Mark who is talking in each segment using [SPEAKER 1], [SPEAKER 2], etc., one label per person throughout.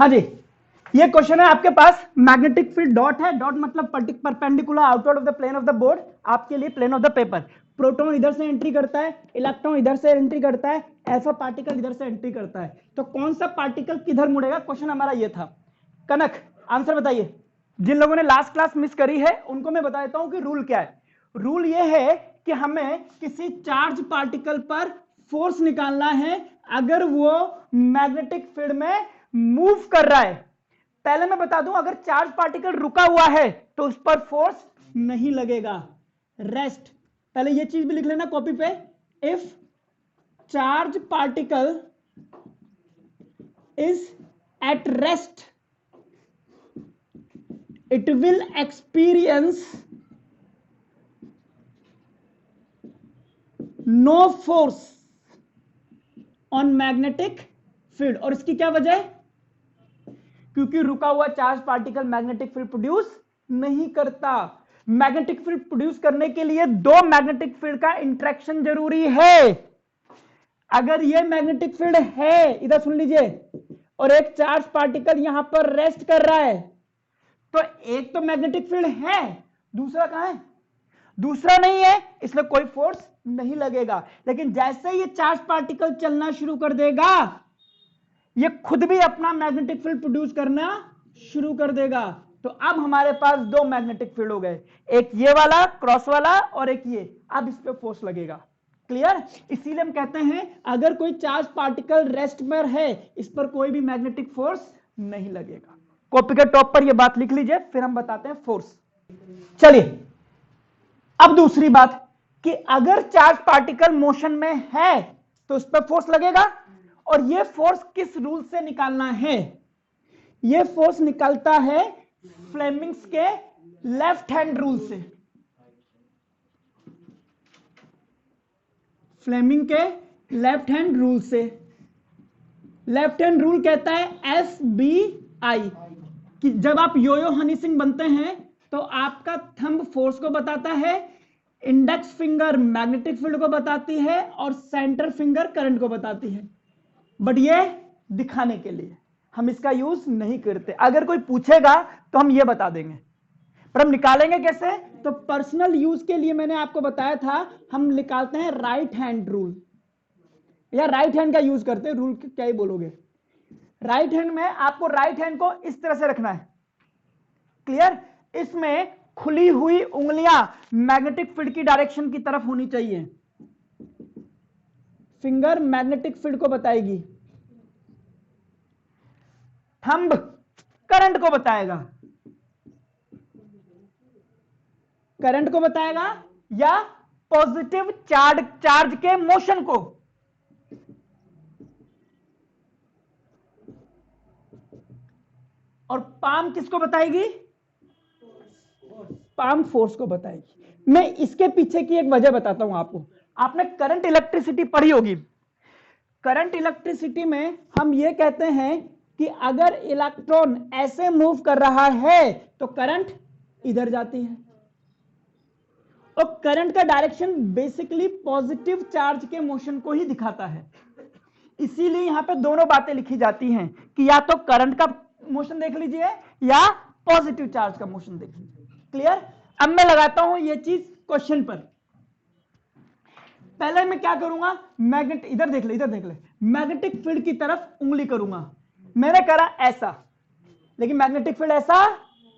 [SPEAKER 1] हाँ जी, ये क्वेश्चन है आपके पास, मैग्नेटिक फील्ड डॉट है, डॉट मतलब perpendicular outward of the plane of the board, आपके लिए plane of the paper. Proton इधर से एंट्री करता है, इलेक्ट्रॉन इधर से एंट्री करता है, ऐसा पार्टिकल इधर से एंट्री करता है, तो कौन सा पार्टिकल किधर मुड़ेगा, क्वेश्चन हमारा ये था। कनक आंसर बताइए। जिन लोगों ने लास्ट क्लास मिस करी है उनको मैं बता देता हूं कि रूल क्या है। रूल ये है कि हमें किसी चार्ज पार्टिकल पर फोर्स निकालना है अगर वो मैग्नेटिक फील्ड में मूव कर रहा है। पहले मैं बता दूं, अगर चार्ज पार्टिकल रुका हुआ है तो उस पर फोर्स नहीं लगेगा, रेस्ट। पहले ये चीज भी लिख लेना कॉपी पे, if charge particle is at rest it will experience no force on magnetic field। और इसकी क्या वजह है, क्योंकि रुका हुआ charge particle magnetic field produce नहीं करता। मैग्नेटिक फील्ड प्रोड्यूस करने के लिए दो मैग्नेटिक फील्ड का इंटरेक्शन जरूरी है। अगर ये मैग्नेटिक फील्ड है, इधर सुन लीजिए, और एक चार्ज पार्टिकल यहां पर रेस्ट कर रहा है, तो एक तो मैग्नेटिक फील्ड है, दूसरा कहां है, दूसरा नहीं है, इसमें कोई फोर्स नहीं लगेगा। लेकिन जैसे ये चार्ज पार्टिकल चलना शुरू कर देगा, ये खुद भी अपना मैग्नेटिक फील्ड प्रोड्यूस करना शुरू कर देगा। तो अब हमारे पास दो मैग्नेटिक फील्ड हो गए, एक ये वाला क्रॉस वाला और एक ये। अब इस पे फोर्स लगेगा। क्लियर? इसीलिए हम कहते हैं अगर कोई चार्ज पार्टिकल रेस्ट पर है, इस पर कोई भी मैग्नेटिक फोर्स नहीं लगेगा। कॉपी के टॉप पर यह बात लिख लीजिए, फिर हम बताते हैं फोर्स। चलिए अब दूसरी बात कि अगर चार्ज पार्टिकल मोशन में है तो उस पर फोर्स लगेगा, और यह फोर्स किस रूल से निकालना है, यह फोर्स निकलता है फ्लेमिंग्स के लेफ्ट हैंड रूल से। फ्लेमिंग के लेफ्ट हैंड रूल से। लेफ्ट हैंड रूल कहता है SBI कि जब आप योयो हनी सिंह बनते हैं तो आपका थंब फोर्स को बताता है, इंडेक्स फिंगर मैग्नेटिक फील्ड को बताती है, और सेंटर फिंगर करंट को बताती है। बट ये दिखाने के लिए हम इसका यूज नहीं करते। अगर कोई पूछेगा तो हम ये बता देंगे, पर हम निकालेंगे कैसे, तो पर्सनल यूज के लिए मैंने आपको बताया था, हम निकालते हैं राइट हैंड रूल, या राइट हैंड का यूज करते हैं। रूल क्या ही बोलोगे, राइट हैंड में आपको राइट हैंड को इस तरह से रखना है। क्लियर? इसमें खुली हुई उंगलियां मैग्नेटिक फील्ड की डायरेक्शन की तरफ होनी चाहिए। फिंगर मैग्नेटिक फील्ड को बताएगी, थंब करंट को बताएगा, करंट को बताएगा या पॉजिटिव चार्ज के मोशन को। और पाम किसको बताएगी, पाम फोर्स को बताएगी। मैं इसके पीछे की एक वजह बताता हूं आपको। आपने करंट इलेक्ट्रिसिटी पढ़ी होगी। करंट इलेक्ट्रिसिटी में हम ये कहते हैं कि अगर इलेक्ट्रॉन ऐसे मूव कर रहा है तो करंट इधर जाती है, और करंट का डायरेक्शन बेसिकली पॉजिटिव चार्ज के मोशन को ही दिखाता है। इसीलिए यहां पे दोनों बातें लिखी जाती हैं कि या तो करंट का मोशन देख लीजिए या पॉजिटिव चार्ज का मोशन देख लीजिए। क्लियर? अब मैं लगाता हूं ये चीज क्वेश्चन पर। पहले मैं क्या करूंगा, मैग्नेट इधर देख ले, इधर देख ले, मैग्नेटिक फील्ड की तरफ उंगली करूंगा। मैंने करा ऐसा, लेकिन मैग्नेटिक फील्ड ऐसा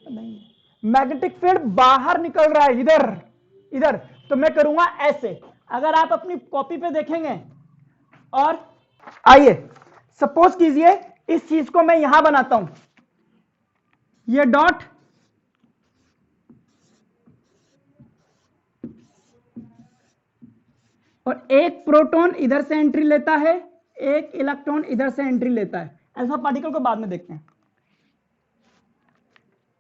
[SPEAKER 1] नहीं, मैग्नेटिक फील्ड बाहर निकल रहा है इधर इधर, तो मैं करूंगा ऐसे। अगर आप अपनी कॉपी पे देखेंगे, और आइए सपोज कीजिए इस चीज को मैं यहां बनाता हूं, ये डॉट, और एक प्रोटॉन इधर से एंट्री लेता है, एक इलेक्ट्रॉन इधर से एंट्री लेता है। अल्फा पार्टिकल को बाद में देखते हैं।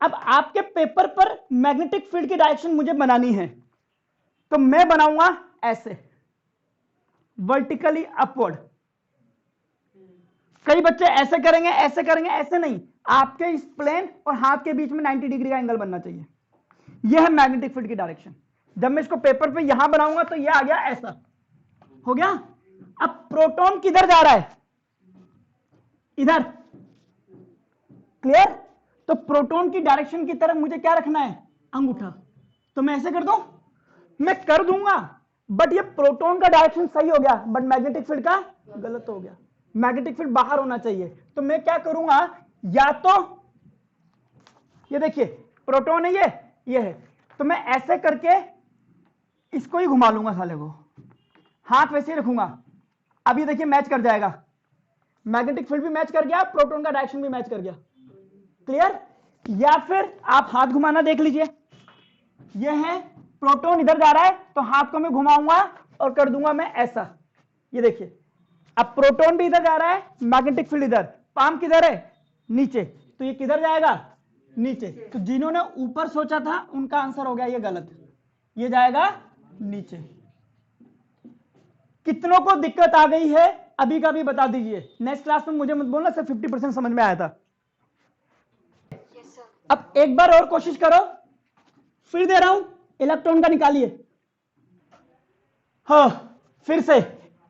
[SPEAKER 1] अब आपके पेपर पर मैग्नेटिक फील्ड की डायरेक्शन मुझे बनानी है, तो मैं बनाऊंगा ऐसे, वर्टिकली अपवर्ड। कई बच्चे ऐसे करेंगे, ऐसे करेंगे, ऐसे नहीं। आपके इस प्लेन और हाथ के बीच में 90 डिग्री का एंगल बनना चाहिए। यह है मैग्नेटिक फील्ड की डायरेक्शन। जब मैं इसको पेपर पे यहां बनाऊंगा तो यह आ गया ऐसा, हो गया। अब प्रोटॉन किधर जा रहा है, इधर, क्लियर? तो प्रोटॉन की डायरेक्शन की तरफ मुझे क्या रखना है? अंगूठा। तो मैं ऐसे कर दूं, मैं कर दूंगा, बट ये प्रोटॉन का डायरेक्शन सही हो गया, बट मैग्नेटिक फील्ड का गलत हो गया। मैग्नेटिक फील्ड बाहर होना चाहिए। तो मैं क्या करूंगा, या तो ये देखिए प्रोटॉन है, ये है, तो मैं ऐसे करके इसको ही घुमा लूंगा साले को, हाथ वैसे ही रखूंगा। अब ये देखिए मैच कर जाएगा, मैग्नेटिक फील्ड भी मैच कर गया, प्रोटॉन का डायरेक्शन भी मैच कर गया। क्लियर? या फिर आप हाथ घुमाना देख लीजिए, ये है प्रोटॉन इधर जा रहा है, तो हाथ को मैं घुमाऊंगा और कर दूंगा मैं ऐसा। ये देखिए अब प्रोटॉन भी इधर जा रहा है, मैग्नेटिक फील्ड इधर, पाम किधर है? नीचे, तो ये किधर जाएगा? नीचे। तो जिन्होंने ऊपर सोचा था उनका आंसर हो गया ये गलत, ये जाएगा नीचे। कितनों को दिक्कत आ गई है अभी का भी बता दीजिए, नेक्स्ट क्लास में मुझे मत बोलना सिर्फ 50% समझ में आया था। अब एक बार और कोशिश करो, फिर दे रहा हूं, इलेक्ट्रॉन का निकालिए। हाँ फिर से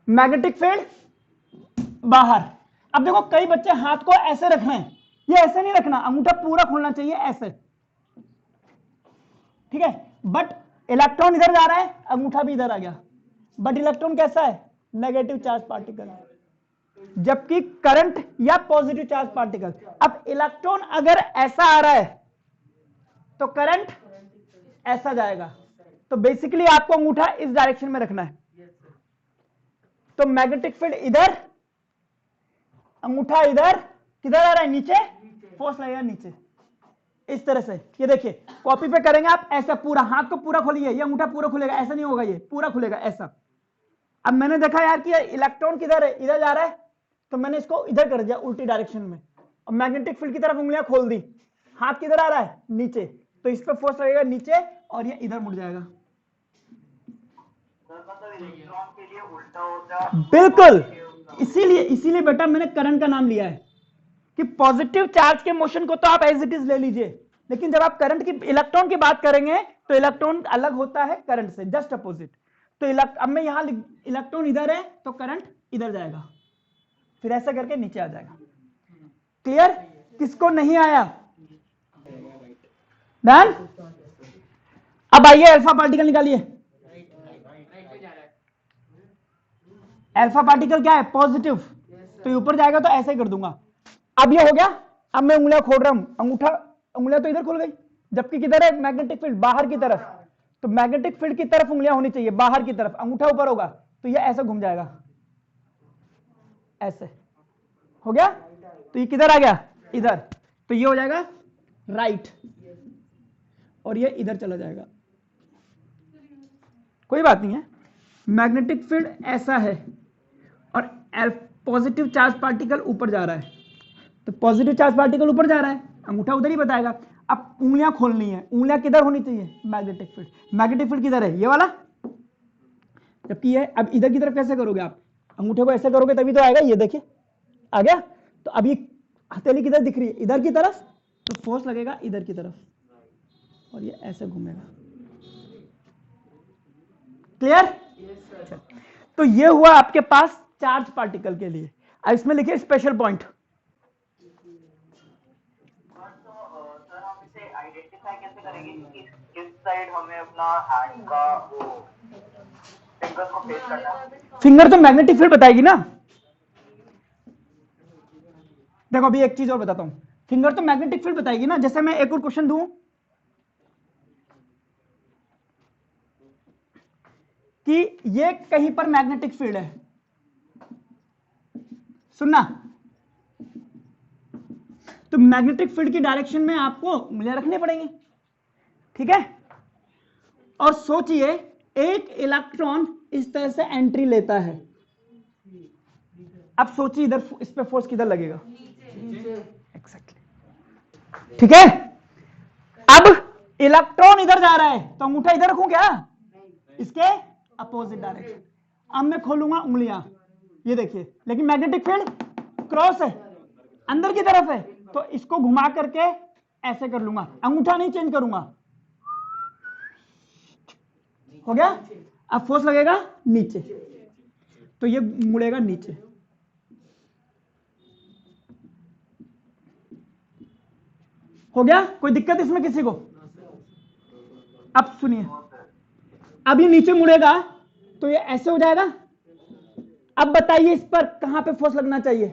[SPEAKER 1] मैग्नेटिक फील्ड बाहर। अब देखो कई बच्चे हाथ को ऐसे रख रहे हैं, ये ऐसे नहीं रखना, अंगूठा पूरा खोलना चाहिए ऐसे, ठीक है? बट इलेक्ट्रॉन इधर जा रहा है, अंगूठा भी इधर आ गया, बट इलेक्ट्रॉन कैसा है? नेगेटिव चार्ज पार्टिकल, जबकि करंट या पॉजिटिव चार्ज पार्टिकल। अब इलेक्ट्रॉन अगर ऐसा आ रहा है तो करंट ऐसा जाएगा, तो बेसिकली आपको अंगूठा इस डायरेक्शन में रखना है। तो मैग्नेटिक फील्ड इधर, अंगूठा इधर, किधर आ रहा है? नीचे, फोर्स लगेगा नीचे, इस तरह से। ये देखिए कॉपी पे करेंगे आप ऐसा, पूरा हाथ को पूरा खोलिए, ये अंगूठा पूरा खुलेगा, ऐसा नहीं होगा, ये पूरा खुलेगा ऐसा। अब मैंने देखा यार कि इलेक्ट्रॉन किधर है? इधर जा रहा है, तो मैंने इसको इधर कर दिया उल्टी डायरेक्शन में, और मैग्नेटिक फील्ड की तरफ उंगलियां खोल दी। हाथ किधर आ रहा है? नीचे, तो इस पर फोर्स लगेगा नीचे और ये इधर मुड़ जाएगा। बिल्कुल, इसीलिए बेटा मैंने करंट का नाम लिया है कि पॉजिटिव चार्ज के मोशन को तो आप एज इट इज ले लीजिए, लेकिन जब आप करंट की, इलेक्ट्रॉन की बात करेंगे तो इलेक्ट्रॉन अलग होता है करंट से, जस्ट अपोजिट। तो अब मैं यहां इलेक्ट्रॉन इधर है तो करंट इधर जाएगा, फिर ऐसा करके नीचे आ जाएगा। क्लियर? किसको नहीं आया? डन? अब आइए अल्फा पार्टिकल निकालिए। अल्फा पार्टिकल क्या है? पॉजिटिव, तो ये ऊपर जाएगा तो ऐसे ही कर दूंगा। अब ये हो गया, अब मैं उंगलियां खोल रहा हूं, अंगूठा, उंगलियां तो इधर खुल गई, जबकि किधर है? मैग्नेटिक फील्ड बाहर की तरफ, तो मैग्नेटिक फील्ड की तरफ उंगलियां होनी चाहिए, बाहर की तरफ, अंगूठा ऊपर होगा, तो ये ऐसे घूम जाएगा, ऐसे हो गया। तो ये किधर आ गया? इधर, तो ये हो जाएगा राइट, और ये इधर चला जाएगा। कोई बात नहीं है, मैग्नेटिक फील्ड ऐसा है और पॉजिटिव चार्ज पार्टिकल ऊपर जा रहा है, तो पॉजिटिव चार्ज पार्टिकल ऊपर जा रहा है, अंगूठा उधर ही बताएगा। अब उंगलियां खोलनी है, उंगलियां किधर होनी चाहिए? Magnetic field. मैग्नेटिक फील्ड किधर है? ये वाला, जबकि ये, अब इधर की तरफ कैसे करोगे आप? अंगूठे को ऐसे करोगे तभी तो आएगा, ये देखिए आ गया। तो अब ये हथेली किधर दिख रही है? इधर की तरफ, तो फोर्स लगेगा इधर की तरफ और ये ऐसे घूमेगा। क्लियर? तो ये हुआ आपके पास चार्ज पार्टिकल के लिए। अब इसमें लिखिए स्पेशल पॉइंट।
[SPEAKER 2] हमें अपना हैंड का वो फिंगर को फेस करना है।
[SPEAKER 1] फिंगर तो मैग्नेटिक फील्ड बताएगी ना। देखो अभी एक चीज और बताता हूं, फिंगर तो मैग्नेटिक फील्ड बताएगी ना। जैसे मैं एक और क्वेश्चन दूं कि ये कहीं पर मैग्नेटिक फील्ड है, सुनना, तो मैग्नेटिक फील्ड की डायरेक्शन में आपको उंगलियां रखनी पड़ेंगी, ठीक है? और सोचिए एक इलेक्ट्रॉन इस तरह से एंट्री लेता है, अब सोचिए इधर इस पे फोर्स किधर लगेगा? एग्जैक्टली, ठीक है? अब इलेक्ट्रॉन इधर जा रहा है तो अंगूठा इधर रखूं क्या? इसके अपोजिट डायरेक्शन। अब मैं खोलूंगा उंगलियां, ये देखिए, लेकिन मैग्नेटिक फील्ड क्रॉस है, अंदर की तरफ है, तो इसको घुमा करके ऐसे कर लूंगा, अंगूठा नहीं चेंज करूंगा। हो गया? अब फोर्स लगेगा नीचे, तो ये मुड़ेगा नीचे। हो गया? कोई दिक्कत इसमें किसी को? अब सुनिए, अब ये नीचे मुड़ेगा तो ये ऐसे हो जाएगा। अब बताइए इस पर कहां पे फोर्स लगना चाहिए?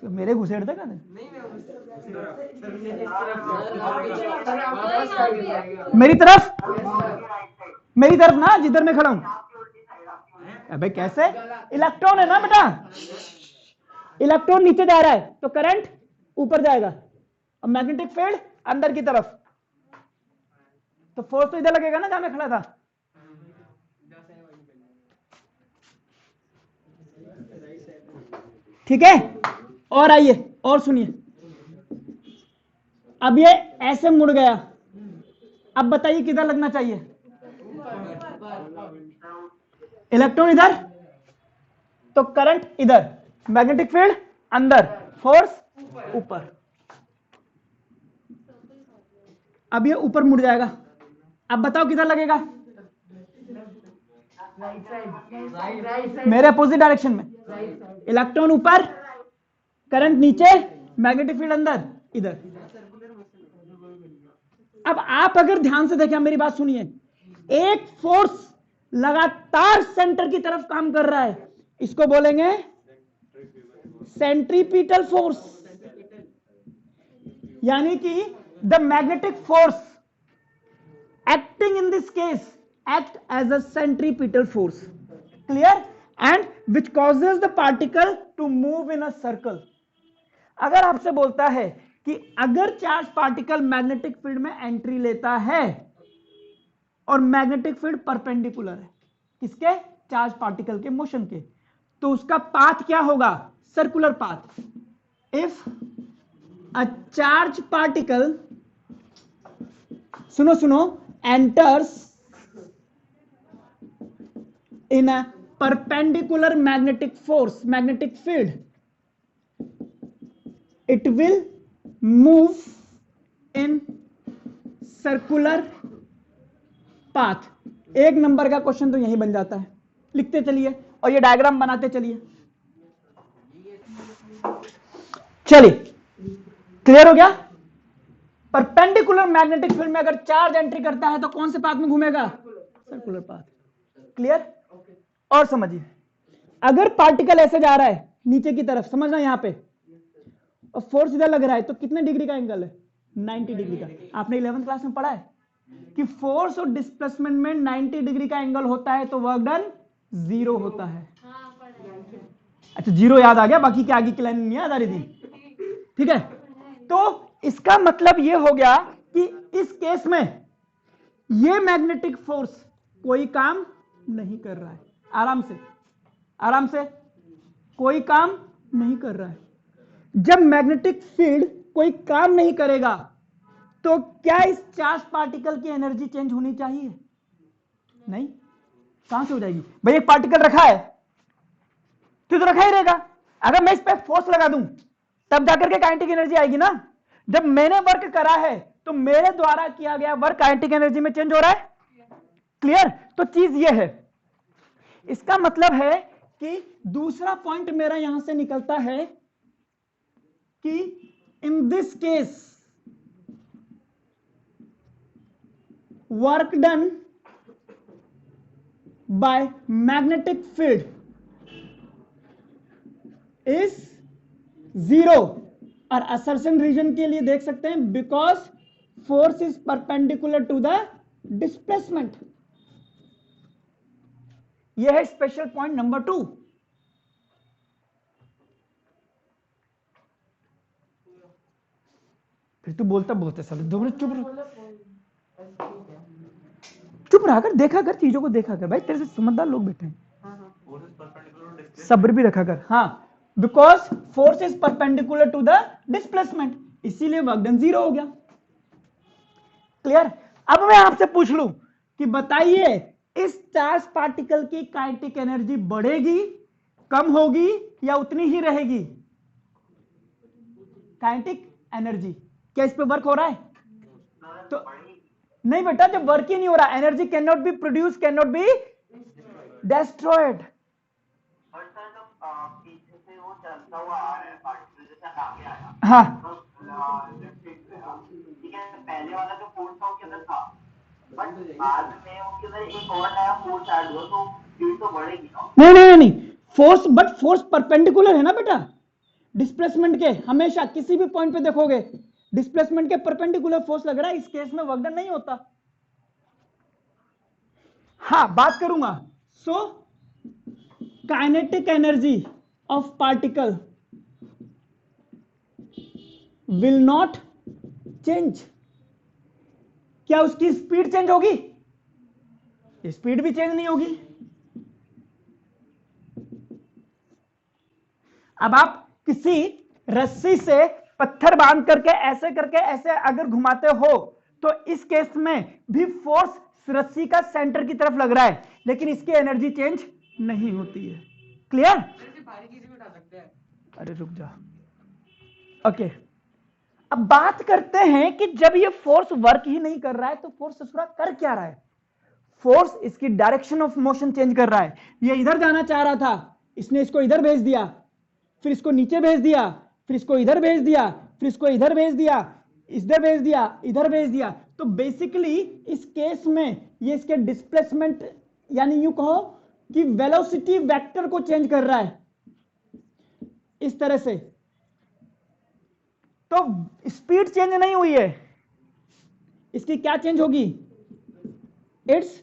[SPEAKER 1] तो मेरे घुसेड़ते का मेरी तरफ ना, जिधर मैं खड़ा हूं। अबे कैसे? इलेक्ट्रॉन है ना बेटा, इलेक्ट्रॉन नीचे जा रहा है तो करंट ऊपर जाएगा और मैग्नेटिक फील्ड अंदर की तरफ, तो फोर्स तो इधर लगेगा ना जहां मैं खड़ा था। ठीक है, और आइए और सुनिए, अब ये ऐसे मुड़ गया, अब बताइए किधर लगना चाहिए? इलेक्ट्रॉन इधर तो करंट इधर, मैग्नेटिक फील्ड अंदर, फोर्स ऊपर। अब ये ऊपर मुड़ जाएगा, अब बताओ किधर लगेगा? मेरे अपोजिट डायरेक्शन में। इलेक्ट्रॉन ऊपर, करंट नीचे, मैग्नेटिक फील्ड अंदर, इधर। अब आप अगर ध्यान से देखें, मेरी बात सुनिए, एक फोर्स लगातार सेंटर की तरफ काम कर रहा है, इसको बोलेंगे सेंट्रीपिटल फोर्स, यानी कि the magnetic force acting in this case act as a centripetal force, clear, and which causes the particle to move in a circle. अगर आपसे बोलता है कि अगर चार्ज पार्टिकल मैग्नेटिक फील्ड में एंट्री लेता है और मैग्नेटिक फील्ड परपेंडिकुलर है किसके? चार्ज पार्टिकल के मोशन के, तो उसका पाथ क्या होगा? Circular path. If a charge particle, सुनो, enters in a perpendicular magnetic field, it will move in circular path। एक नंबर का क्वेश्चन तो यही बन जाता है, लिखते चलिए और ये डायग्राम बनाते चलिए। चलिए, क्लियर हो गया? परपेंडिकुलर मैग्नेटिक फील्ड में अगर चार्ज एंट्री करता है तो कौन से पाथ में घूमेगा? Circular path. क्लियर? और समझिए, अगर पार्टिकल ऐसे जा रहा है नीचे की तरफ, समझना यहां पे, और फोर्स इधर लग रहा है, तो कितने डिग्री का एंगल है? 90 डिग्री का। आपने 11th क्लास में पढ़ा है कि फोर्स और डिस्प्लेसमेंट में 90 डिग्री का एंगल होता है तो वर्क डन 0 होता है। अच्छा, 0 याद आ गया, बाकी के आगे की लाइन नहीं याद आ रही थी। ठीक है, तो इसका मतलब यह हो गया कि इस केस में यह मैग्नेटिक फोर्स कोई काम नहीं कर रहा है। आराम से कोई काम नहीं कर रहा है। जब मैग्नेटिक फील्ड कोई काम नहीं करेगा तो क्या इस चार्ज पार्टिकल की एनर्जी चेंज होनी चाहिए? नहीं। कहां से हो जाएगी भाई? एक पार्टिकल रखा है तो रखा ही रहेगा। अगर मैं इस पर फोर्स लगा दूं तब जाकर के काइनेटिक एनर्जी आएगी ना। जब मैंने वर्क करा है तो मेरे द्वारा किया गया वर्क काइनेटिक एनर्जी में चेंज हो रहा है। क्लियर? तो चीज ये है, इसका मतलब है कि दूसरा पॉइंट मेरा यहां से निकलता है कि in this case work done by magnetic field is 0। और असर्शन रीजन के लिए देख सकते हैं because force is perpendicular to the displacement. यह है स्पेशल पॉइंट नंबर 2। फिर तू बोलते साले दो मिनट चुप रहा कर, देखा कर, चीजों को देखा कर भाई, तेरे से समझदार लोग बैठे हैं, सब्र भी रखा कर। हाँ, because force is perpendicular to the displacement, इसीलिए वर्क डन 0 हो गया। क्लियर? अब मैं आपसे पूछ लूं कि बताइए इस चार्ज पार्टिकल की काइनेटिक एनर्जी बढ़ेगी, कम होगी या उतनी ही रहेगी? काइनेटिक एनर्जी क्या इस पे वर्क हो रहा है? तो नहीं बेटा, जब वर्क ही नहीं हो रहा, energy can not be produce, can not be destroyed.
[SPEAKER 2] पीछे से वो चल घूमता हुआ आ रहा है पार्टिकल जैसा आगे आया,
[SPEAKER 1] हाँ
[SPEAKER 2] तो ठीक है, पहले वाला जो फोर्स था उसके अंदर था, बट बाद में उसके अंदर एक और नया फोर्स ऐड हुआ, तो स्पीड तो बढ़ेगी ना।
[SPEAKER 1] नहीं नहीं नहीं, फोर्स, बट फोर्स परपेंडिकुलर है ना बेटा, डिस्प्लेसमेंट के हमेशा किसी भी पॉइंट पे देखोगे डिस्प्लेसमेंट के परपेंडिकुलर फोर्स लग रहा है, इस केस में वर्क डन नहीं होता। हाँ बात करूंगा। So kinetic energy of particle will not change. क्या उसकी स्पीड चेंज होगी? स्पीड भी चेंज नहीं होगी। अब आप किसी रस्सी से पत्थर बांध करके ऐसे अगर घुमाते हो तो इस केस में भी फोर्स रस्सी का सेंटर की तरफ लग रहा है, लेकिन इसकी एनर्जी चेंज नहीं होती है। क्लियर? अरे रुक जा। ओके, अब बात करते हैं कि जब ये फोर्स वर्क ही नहीं कर रहा है तो फोर्स ससुरा कर क्या रहा है? फोर्स इसकी डायरेक्शन ऑफ मोशन चेंज कर रहा है। ये इधर जाना चाह रहा था, इसने इसको इधर भेज दिया, फिर इसको नीचे भेज दिया, फिर इसको इधर भेज दिया, फिर इसको इधर भेज दिया, इधर भेज दिया, इधर भेज दिया। तो बेसिकली इस केस में ये इसके डिस्प्लेसमेंट यानी यूं कहो कि वेलोसिटी वेक्टर को चेंज कर रहा है इस तरह से। तो स्पीड चेंज नहीं हुई है, इसकी क्या चेंज होगी? इट्स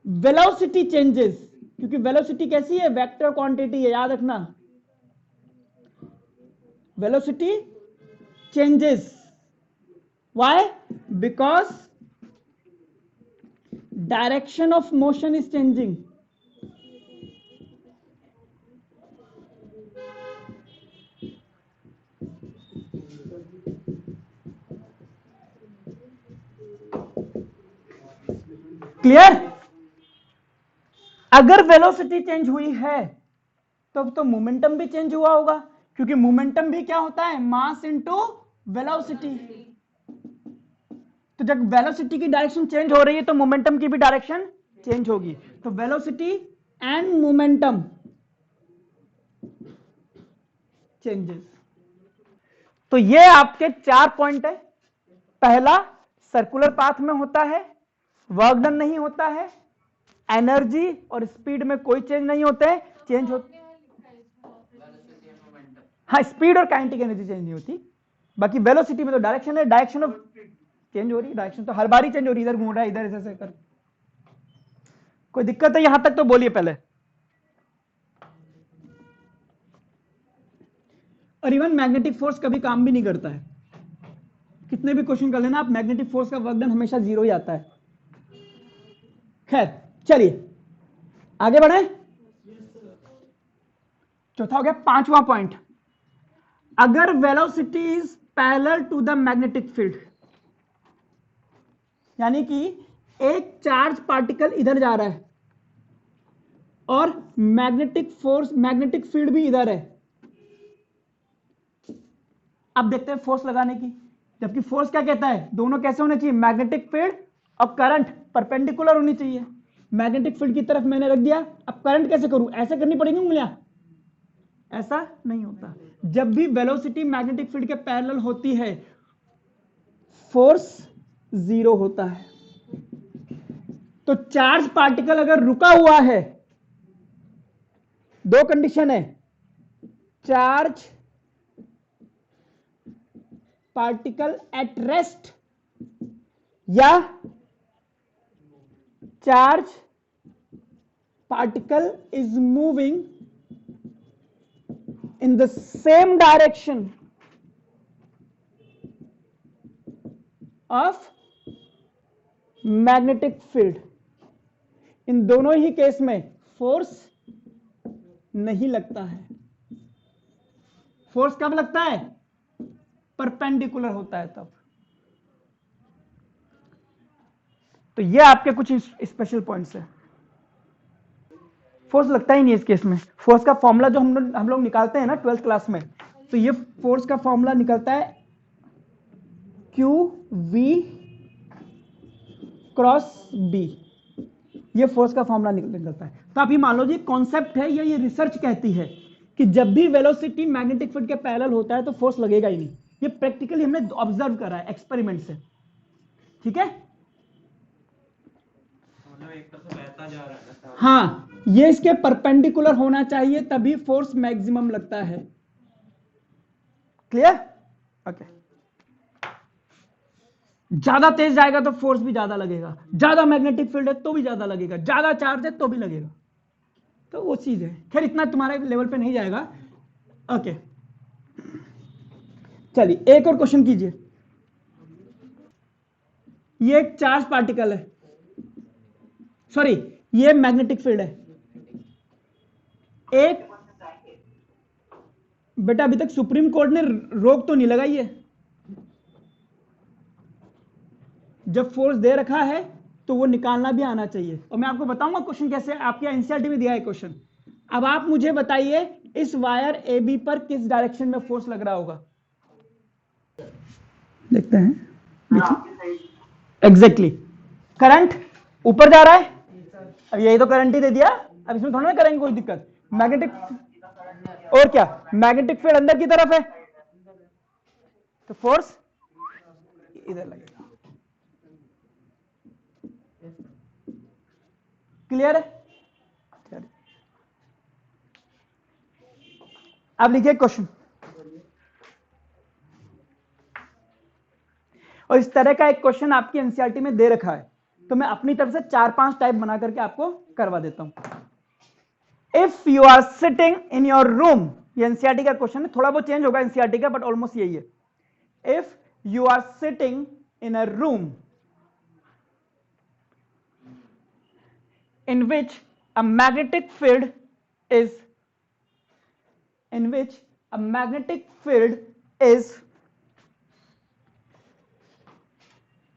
[SPEAKER 1] वेलोसिटी चेंजेस, क्योंकि वेलोसिटी कैसी है? वेक्टर क्वांटिटी है, याद रखना। Velocity changes, why? Because direction of motion is changing. Clear? अगर वेलोसिटी चेंज हुई है तब तो मोमेंटम भी चेंज हुआ होगा, क्योंकि मोमेंटम भी क्या होता है? Mass into velocity. तो जब वेलोसिटी की डायरेक्शन चेंज हो रही है तो मोमेंटम की भी डायरेक्शन चेंज होगी। तो वेलोसिटी एंड मोमेंटम चेंजेस। तो ये आपके 4 पॉइंट है। पहला, सर्कुलर पाथ में होता है, वर्क डन नहीं होता है, एनर्जी और स्पीड में कोई चेंज नहीं होते हैं, चेंज होते। हाँ, स्पीड और काइनेटिक एनर्जी चेंज नहीं होती, बाकी वेलोसिटी में तो डायरेक्शन है, डायरेक्शन ऑफ चेंज हो रही है, डायरेक्शन तो हर बार ही चेंज हो रही है, इधर घूम रहा है, इधर ऐसे कर। कोई दिक्कत है यहां तक तो बोलिए पहले। और इवन मैग्नेटिक फोर्स कभी काम भी नहीं करता है, कितने भी क्वेश्चन कर लेना आप, मैग्नेटिक फोर्स का वर्क डन हमेशा 0 ही आता है। खैर चलिए आगे बढ़े। चौथा हो गया। 5वां पॉइंट, अगर velocity is parallel to the magnetic field, यानी कि एक चार्ज पार्टिकल इधर जा रहा है और मैग्नेटिक फोर्स, मैग्नेटिक फील्ड भी इधर है। अब देखते हैं फोर्स लगाने की, जबकि फोर्स क्या कहता है? दोनों कैसे होने चाहिए? मैग्नेटिक फील्ड और करंट परपेंडिकुलर होनी चाहिए। मैग्नेटिक फील्ड की तरफ मैंने रख दिया, अब करंट कैसे करूं? ऐसे करनी पड़ेगी उंगलियां, ऐसा नहीं होता। जब भी वेलोसिटी मैग्नेटिक फील्ड के पैरेलल होती है फोर्स 0 होता है। तो चार्ज पार्टिकल अगर रुका हुआ है, दो कंडीशन है, चार्ज पार्टिकल एट रेस्ट या charge particle is moving in the same direction of magnetic field। इन दोनों ही केस में फोर्स नहीं लगता है। फोर्स कब लगता है? परपेंडिकुलर होता है तब। तो ये आपके कुछ स्पेशल पॉइंट्स है। फोर्स लगता ही नहीं इस केस में। फोर्स का फॉर्मूला जो हम लोग निकालते हैं ना 12th क्लास में, तो ये फोर्स का फॉर्मूला निकलता है क्यू वी क्रॉस बी, ये फोर्स का फॉर्मूला निकलता है। तो आप ये मान लो जी कॉन्सेप्ट है, ये रिसर्च कहती है कि जब भी वेलोसिटी मैग्नेटिक फील्ड के पैरेलल होता है तो फोर्स लगेगा ही नहीं। ये प्रैक्टिकली हमने ऑब्जर्व करा है एक्सपेरिमेंट से, ठीक है।
[SPEAKER 3] मतलब एक तरफ से बहता जा रहा है।
[SPEAKER 1] हाँ, ये इसके परपेंडिकुलर होना चाहिए तभी फोर्स मैक्सिमम लगता है। क्लियर? ओके। ज्यादा तेज जाएगा तो फोर्स भी ज्यादा लगेगा, ज्यादा मैग्नेटिक फील्ड है तो भी ज्यादा लगेगा, ज्यादा चार्ज है तो भी लगेगा, तो वो चीज है। खैर इतना तुम्हारे लेवल पे नहीं जाएगा। ओके, चलिए एक और क्वेश्चन कीजिए। ये एक चार्ज पार्टिकल है, सॉरी ये मैग्नेटिक फील्ड है। एक बेटा अभी तक सुप्रीम कोर्ट ने रोक तो नहीं लगाई है, जब फोर्स दे रखा है तो वो निकालना भी आना चाहिए। और मैं आपको बताऊंगा क्वेश्चन कैसे, आपके एनसीईआरटी में दिया है क्वेश्चन। अब आप मुझे बताइए इस वायर ए बी पर किस डायरेक्शन में फोर्स लग रहा होगा, देखते हैं। एग्जैक्टली, करंट ऊपर जा रहा है, अब यही तो करंट ही दे दिया, अब इसमें थोड़ा ना करेंगे कोई दिक्कत। मैग्नेटिक, और क्या, मैग्नेटिक फील्ड अंदर की तरफ है तो फोर्स इधर लगेगा। क्लियर है? अब लिखिए क्वेश्चन। और इस तरह का एक क्वेश्चन आपकी एनसीईआरटी में दे रखा है, तो मैं अपनी तरफ से 4-5 टाइप बना करके आपको करवा देता हूं। If you are sitting in your room, ये एनसीईआरटी का क्वेश्चन है, थोड़ा बहुत चेंज होगा एनसीईआरटी का बट ऑलमोस्ट यही है। If you are sitting in a room in which a magnetic field is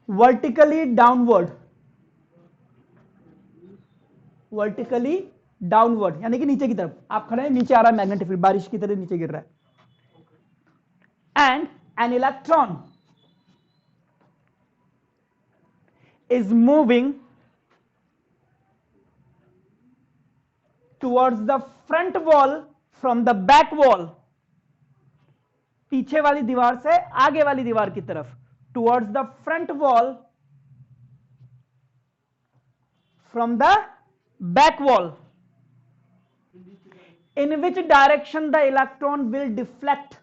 [SPEAKER 1] vertically downward, यानी कि नीचे की तरफ आप खड़े हैं, नीचे आ रहा है मैग्नेटिक फील्ड, बारिश की तरह नीचे गिर रहा है, and an electron is moving towards the front wall from the back wall, पीछे वाली दीवार से आगे वाली दीवार की तरफ, towards the front wall from the back wall, in which direction the electron will deflect।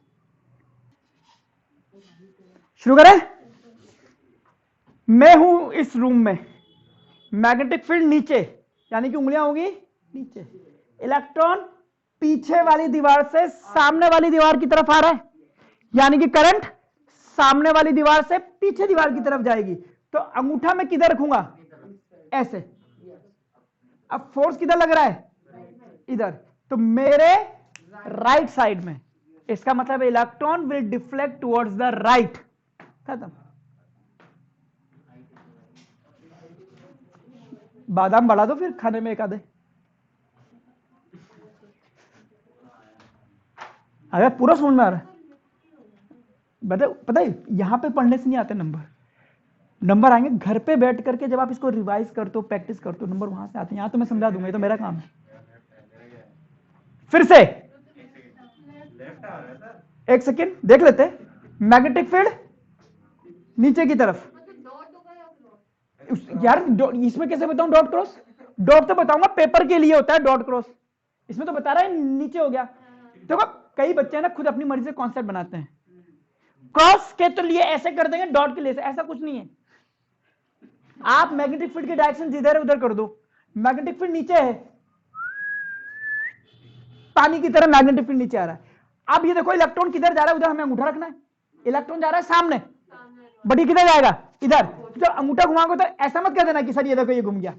[SPEAKER 1] शुरू करें। मैं हूं इस रूम में, मैग्नेटिक फील्ड नीचे, यानी कि उंगलियां होगी नीचे, इलेक्ट्रॉन पीछे वाली दीवार से सामने वाली दीवार की तरफ आ रहा है, यानी कि करंट सामने वाली दीवार से पीछे दीवार की तरफ जाएगी, तो अंगूठा में किधर रखूंगा, ऐसे। अब फोर्स किधर लग रहा है, इधर, तो मेरे राइट साइड में, इसका मतलब electron will deflect towards the right. खत्म। बादाम बढ़ा दो फिर खाने में एक आधे। अगर पूरा समझ में आ रहा है, पता है यहां पे पढ़ने से नहीं आते नंबर आएंगे घर पे बैठ करके, जब आप इसको रिवाइज करते हो, प्रैक्टिस करते हो, नंबर वहां से आते हैं। यहां तो मैं समझा दूंगा, ये तो मेरा काम है। फिर से एक सेकेंड देख लेते। मैग्नेटिक फील्ड नीचे की तरफ, यार इसमें कैसे बताऊं डॉट क्रॉस, डॉट तो बताऊंगा पेपर के लिए होता है डॉट क्रॉस, इसमें तो बता रहा है नीचे हो गया। देखो कई बच्चे ना खुद अपनी मर्जी से कॉन्सेप्ट बनाते हैं, क्रॉस के तो लिए ऐसे कर देंगे, डॉट के लिए ऐसा कुछ नहीं है। आप मैग्नेटिक फील्ड की डायरेक्शन जिधर है उधर कर दो। मैग्नेटिक फील्ड नीचे है, पानी की तरह मैग्नेटिक फील्ड नीचे आ रहा है। अब ये देखो इलेक्ट्रॉन किधर जा रहा है, उधर हमें अंगूठा रखना है। इलेक्ट्रॉन जा रहा है सामने, बड़ी किधर जाएगा, इधर। जब अंगूठा घुमाओगे तो ऐसा मत कह देना कि सर ये देखो ये घूम गया,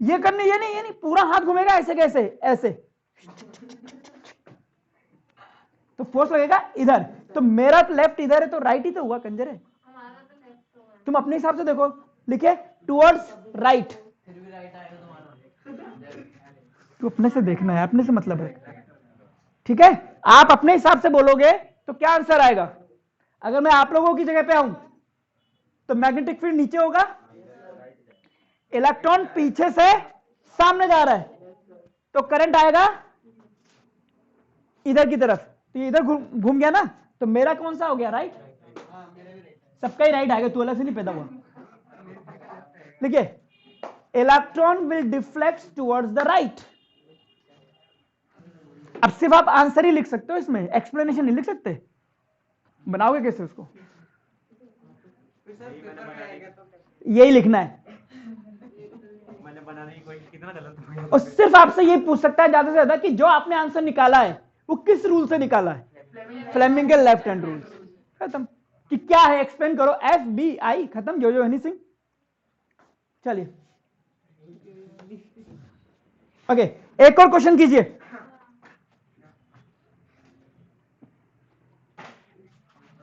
[SPEAKER 1] ये करने, ये नहीं पूरा हाथ घूमेगा, ऐसे कैसे, ऐसे, तो फोर्स लगेगा इधर। तो मेरा लेफ्ट इधर है तो राइट ही तो हुआ, कंजर है। तुम अपने हिसाब से देखो, लिखे टुवर्ड्स राइट, तो अपने से देखना है, अपने से मतलब है, ठीक है। आप अपने हिसाब से बोलोगे तो क्या आंसर आएगा। अगर मैं आप लोगों की जगह पे आऊं तो मैग्नेटिक फील्ड नीचे होगा, इलेक्ट्रॉन पीछे से सामने जा रहा है, तो करंट आएगा इधर की तरफ, तो ये इधर घूम गया ना, तो मेरा कौन सा हो गया? राइट। सबका ही राइट आएगा, तू अलग से नहीं पैदा हुआ। देखिए, electron will deflect towards the right. अब सिर्फ आप आंसर ही लिख सकते हो, इसमें एक्सप्लेनेशन नहीं लिख सकते। बनाओगे कैसे उसको? यही लिखना है।
[SPEAKER 3] मैंने बनाने की कोशिश कितना गलत।
[SPEAKER 1] और सिर्फ आपसे ये पूछ सकता है ज्यादा से ज्यादा कि जो आपने आंसर निकाला है वो किस रूल से निकाला है? फ्लेमिंग के लेफ्ट हैंड रूल। खत्म। कि क्या है एक्सप्लेन करो। FBI खत्म। जो हनी सिंह। चलिए ओके, एक और क्वेश्चन कीजिए।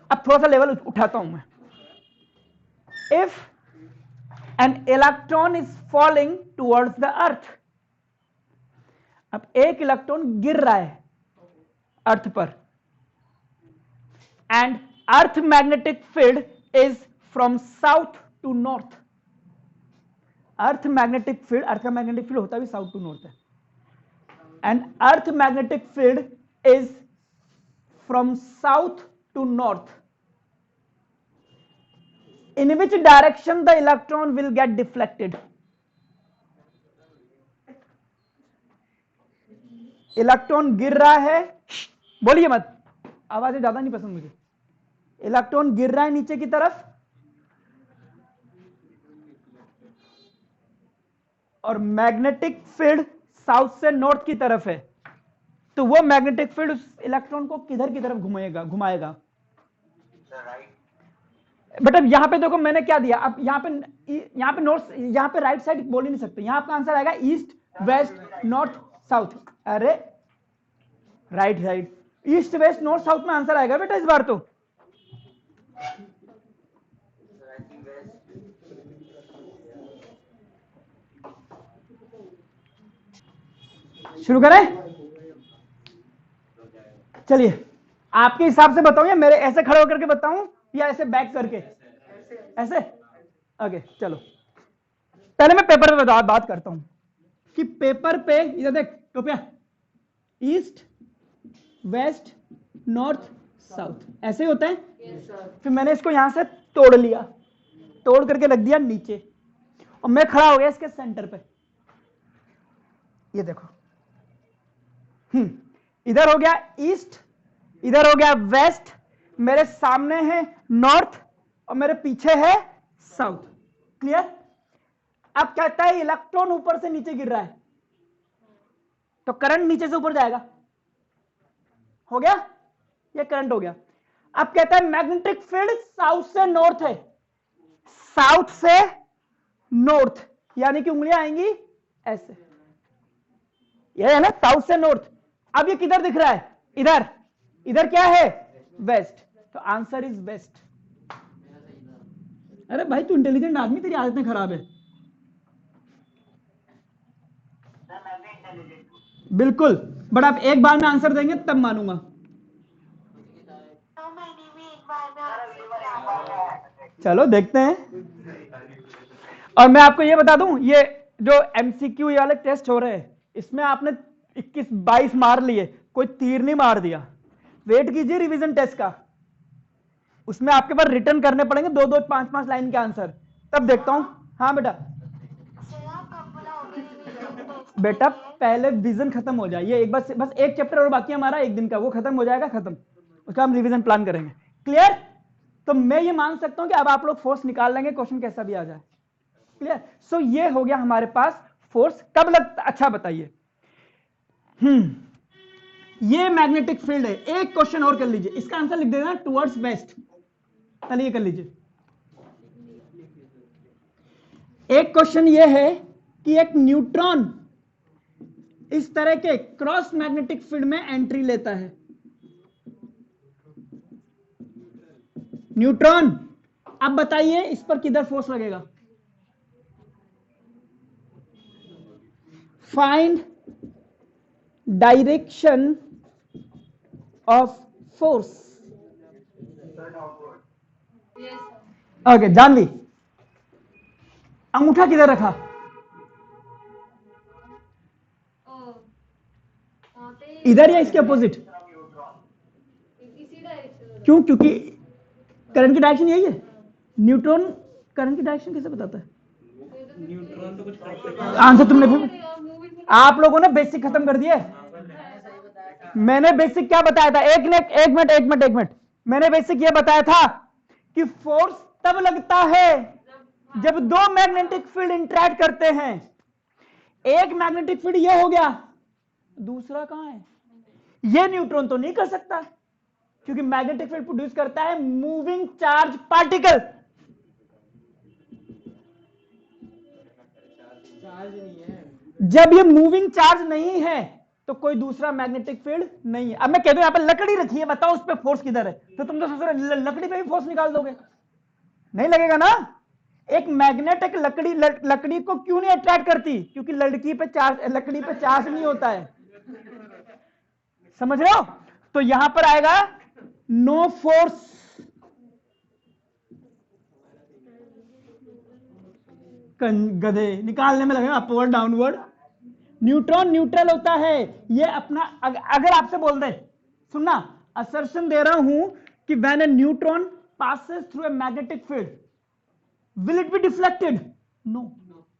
[SPEAKER 1] अब थोड़ा सा लेवल उठाता हूं मैं। If an electron is falling towards the earth, अब एक इलेक्ट्रॉन गिर रहा है अर्थ पर, and earth magnetic field is from south to north. Earth का मैग्नेटिक फील्ड होता भी साउथ टू नॉर्थ है, and earth magnetic field is from south to north. In which direction the electron will get deflected? Electron गिर रहा है, बोलिए मत, आवाजें ज्यादा नहीं पसंद मुझे। इलेक्ट्रॉन गिर रहा है नीचे की तरफ, और मैग्नेटिक फील्ड साउथ से नॉर्थ की तरफ है, तो वो मैग्नेटिक फील्ड उस इलेक्ट्रॉन को किधर की तरफ घुमाएगा? बट अब यहां पे देखो मैंने क्या दिया। अब यहां पे नॉर्थ, यहां पे राइट साइड बोल ही नहीं सकते। यहां आपका आंसर आएगा ईस्ट, वेस्ट, नॉर्थ, साउथ। अरे right side, east, west, north, south में आंसर आएगा बेटा इस बार तो। शुरू करें? चलिए आपके हिसाब से बताओ, या मेरे ऐसे खड़े होकर के बताऊं या ऐसे बैक करके? ऐसे। ओके चलो, पहले मैं पेपर पे बात करता हूं कि पेपर पे इधर देख टोपिया, ईस्ट, वेस्ट, नॉर्थ, साउथ ऐसे होता है। फिर मैंने इसको यहां से तोड़ लिया, तोड़ करके रख दिया नीचे, और मैं खड़ा हो गया इसके सेंटर पे। ये देखो, इधर हो गया ईस्ट, इधर हो गया वेस्ट, मेरे सामने है नॉर्थ और मेरे पीछे है साउथ। क्लियर? अब कहता है इलेक्ट्रॉन ऊपर से नीचे गिर रहा है, तो करंट नीचे से ऊपर जाएगा। हो गया? ये करंट हो गया। अब कहता है मैग्नेटिक फील्ड साउथ से नॉर्थ है, साउथ से नॉर्थ, यानी कि उंगलियां आएंगी ऐसे, ये है ना साउथ से नॉर्थ। अब ये किधर दिख रहा है? इधर। इधर क्या है? वेस्ट, तो आंसर इज वेस्ट। अरे भाई तू इंटेलिजेंट आदमी, तेरी आदतें खराब है। बिल्कुल, बट आप एक बार में आंसर देंगे तब मानूंगा। चलो देखते हैं। और मैं आपको ये बता दूं, ये जो एमसीक्यू वाले टेस्ट हो रहे हैं, इसमें आपने 21-22 मार लिए, कोई तीर नहीं मार दिया। वेट कीजिए रिवीजन टेस्ट का, उसमें आपके पास रिटर्न करने पड़ेंगे 2-2, 5-5 लाइन के आंसर, तब देखता हूं। हाँ बेटा पहले विजन खत्म हो जाए, ये एक बस एक चैप्टर और बाकी हमारा एक दिन का, वो खत्म हो जाएगा, खत्म, उसका हम रिवीजन प्लान करेंगे। क्लियर? तो मैं ये मान सकता हूं कि अब आप लोग फोर्स निकाल लेंगे, क्वेश्चन कैसा भी आ जाए। क्लियर? सो ये हो गया हमारे पास फोर्स। कब लगता? अच्छा बताइए। ये मैग्नेटिक फील्ड है। एक क्वेश्चन और कर लीजिए, इसका आंसर लिख देना टुवर्ड्स वेस्ट। चलिए कर लीजिए। एक क्वेश्चन ये है कि एक न्यूट्रॉन इस तरह के क्रॉस मैग्नेटिक फील्ड में एंट्री लेता है। न्यूट्रॉन, अब बताइए इस पर किधर फोर्स लगेगा? Find direction of force. Okay Janvi, अंगूठा किधर रखा? इधर या इसके अपोजिट? क्यों? क्योंकि करंट की डायरेक्शन यही है। न्यूट्रॉन करंट की डायरेक्शन कैसे बताता है?
[SPEAKER 3] न्यूट्रॉन तो कुछ कर सकता
[SPEAKER 1] आंसर तुमने फिर आप लोगों ने बेसिक खत्म कर दिए। मैंने बेसिक क्या बताया था? एक मिनट मैंने बेसिक ये बताया था कि फोर्स तब लगता है जब दो मैग्नेटिक फील्ड इंटरैक्ट करते हैं। एक मैग्नेटिक फील्ड ये हो गया, दूसरा कहां है? ये न्यूट्रॉन तो नहीं कर सकता क्योंकि मैग्नेटिक फील्ड प्रोड्यूस करता है मूविंग चार्ज पार्टिकल।
[SPEAKER 3] चार्ज नहीं है।
[SPEAKER 1] जब ये मूविंग चार्ज नहीं है तो कोई दूसरा मैग्नेटिक फील्ड नहीं है। अब मैं कहता हूं यहां पर लकड़ी रखी है, बताओ उस पर फोर्स किधर है? तो तुम तो सोच रहे लकड़ी पे भी फोर्स निकाल दोगे, नहीं लगेगा ना। एक मैग्नेट लकड़ी को क्यों नहीं अट्रैक्ट करती? क्योंकि लकड़ी पे चार्ज नहीं होता है। समझ रहे हो? तो यहां पर आएगा नो फोर्स। गधे निकालने में लगेगा अपवर्ड डाउनवर्ड। न्यूट्रॉन न्यूट्रल होता है। ये अपना अगर आपसे बोल दे, सुनना, असर्शन दे रहा हूं कि when A neutron passes through a magnetic field, will it be deflected? No,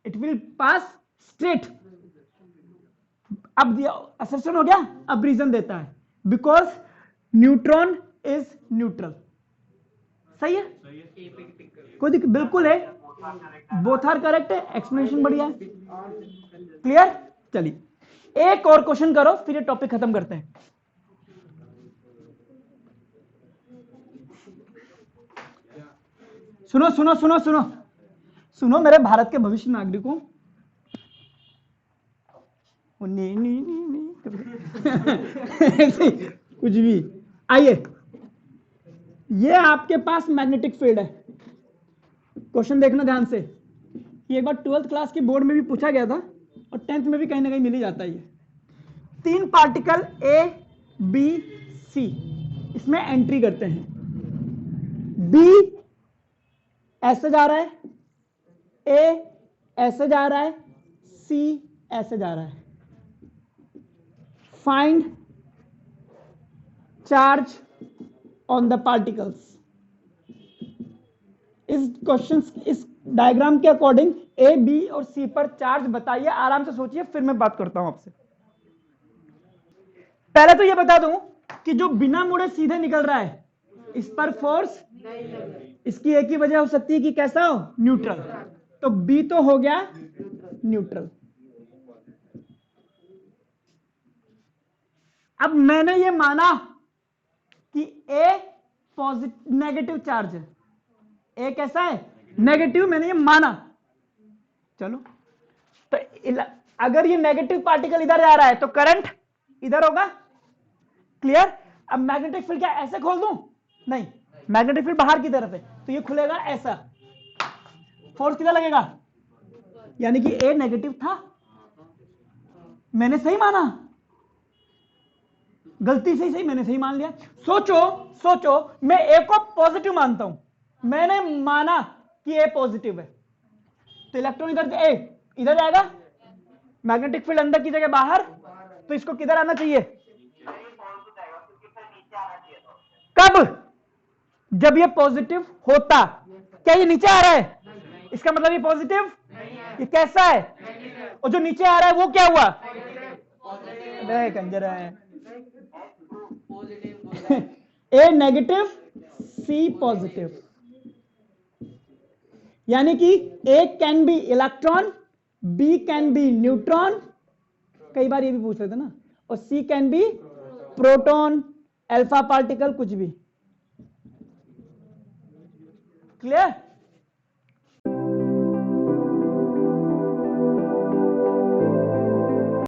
[SPEAKER 1] it will pass straight. अब assertion हो गया। अब रीजन देता है because न्यूट्रॉन इज न्यूट्रल। सही है? कोई दिक्कत? बिल्कुल है, बोथ आर करेक्ट है। एक्सप्लेनेशन बढ़िया है। क्लियर? चलिए एक और क्वेश्चन करो फिर ये टॉपिक खत्म करते हैं। सुनो सुनो सुनो सुनो सुनो मेरे भारत के भविष्य नागरिकों, नहीं नहीं नहीं कुछ भी। आइए, ये आपके पास मैग्नेटिक फील्ड है। क्वेश्चन देखना ध्यान से, ये एक बार 12th क्लास की बोर्ड में भी पूछा गया था और 10th में भी कहीं ना कहीं मिल ही जाता है। तीन पार्टिकल ए बी सी इसमें एंट्री करते हैं। बी ऐसे जा रहा है, ए ऐसे जा रहा है, सी ऐसे जा रहा है। Find charge on the particles. इस क्वेश्चन इस डायग्राम के अकॉर्डिंग ए बी और सी पर चार्ज बताइए। आराम से सोचिए, फिर मैं बात करता हूं आपसे। पहले तो ये बता दूं कि जो बिना मुड़े सीधे निकल रहा है इस पर फोर्स इसकी एक ही वजह हो सकती है कि कैसा हो? न्यूट्रल। तो बी तो हो गया न्यूट्रल। अब मैंने ये माना कि ए पॉजिटिव नेगेटिव चार्ज है, ए कैसा है? नेगेटिव। मैंने ये माना। चलो, तो अगर ये नेगेटिव पार्टिकल इधर जा रहा है तो करंट इधर होगा। क्लियर? अब मैग्नेटिक फील्ड क्या ऐसे खोल दूं? नहीं, मैग्नेटिक फील्ड बाहर की तरफ है तो ये खुलेगा ऐसा। फोर्स किधर लगेगा? यानी कि ए नेगेटिव था। मैंने सही माना, गलती से ही सही, मैंने सही मान लिया। सोचो मैं ए को पॉजिटिव मानता हूं, मैंने माना कि ए पॉजिटिव है तो इलेक्ट्रॉन इधर जाएगा, मैग्नेटिक फील्ड अंदर की जगह बाहर, तो इसको किधर आना चाहिए? कब? जब ये पॉजिटिव होता। क्या ये नीचे आ रहा है? इसका मतलब ये पॉजिटिव, ये कैसा है? और जो नीचे आ रहा है वो क्या हुआ? कंजर है। ए नेगेटिव सी पॉजिटिव, यानी कि A can be electron, B can be neutron, कई बार ये भी पूछ लेते ना, और C can be proton, alpha particle, कुछ भी। क्लियर?